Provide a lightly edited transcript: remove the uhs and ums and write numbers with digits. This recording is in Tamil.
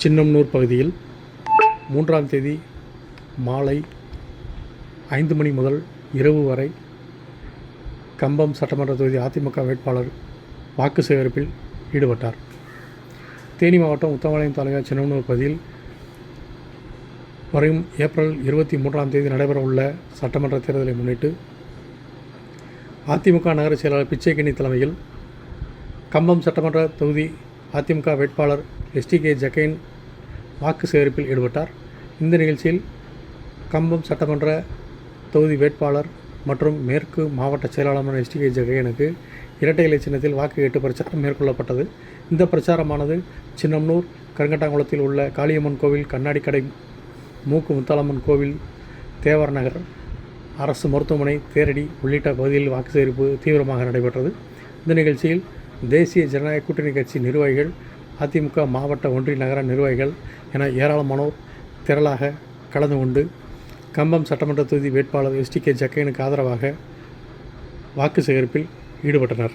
சின்னம்னூர் பகுதியில் 3ஆம் தேதி மாலை 5 மணி முதல் இரவு வரை கம்பம் சட்டமன்ற தொகுதி அதிமுக வேட்பாளர் வாக்கு சேகரிப்பில் ஈடுபட்டார். தேனி மாவட்டம் உத்தமபாளையம் தாலுகா சின்னம்னூர் பகுதியில் வரும் ஏப்ரல் 23ஆம் தேதி நடைபெறவுள்ள சட்டமன்ற தேர்தலை முன்னிட்டு அதிமுக நகர செயலாளர் பிச்சைக்கண்ணி தலைமையில் கம்பம் சட்டமன்ற தொகுதி அதிமுக வேட்பாளர் STK ஜக்கைன் வாக்கு சேகரிப்பில் ஈடுபட்டார். இந்த நிகழ்ச்சியில் கம்பம் சட்டமன்ற தொகுதி வேட்பாளர் மற்றும் மேற்கு மாவட்ட செயலாளரான STK ஜக்கைனுக்கு இரட்டை இலை சின்னத்தில் வாக்கு கேட்டு பிரச்சாரம் மேற்கொள்ளப்பட்டது. இந்த பிரச்சாரமானது சின்னம்னூர், கருங்கட்டாங்குளத்தில் உள்ள காளியம்மன் கோவில், கண்ணாடி கடை, மூக்கு முத்தாலம்மன் கோவில், தேவர் நகர், அரசு மருத்துவமனை, தேரடி உள்ளிட்ட பகுதியில் வாக்கு சேகரிப்பு தீவிரமாக நடைபெற்றது. இந்த நிகழ்ச்சியில் தேசிய ஜனநாயக கூட்டணி கட்சி நிர்வாகிகள், அதிமுக மாவட்ட ஒன்றிய நகர நிர்வாகிகள் என ஏராளமானோர் திரளாக கலந்து கொண்டு கம்பம் சட்டமன்ற தொகுதி வேட்பாளர் STK ஜக்கைனுக்கு ஆதரவாக வாக்கு சேகரிப்பில் ஈடுபட்டனர்.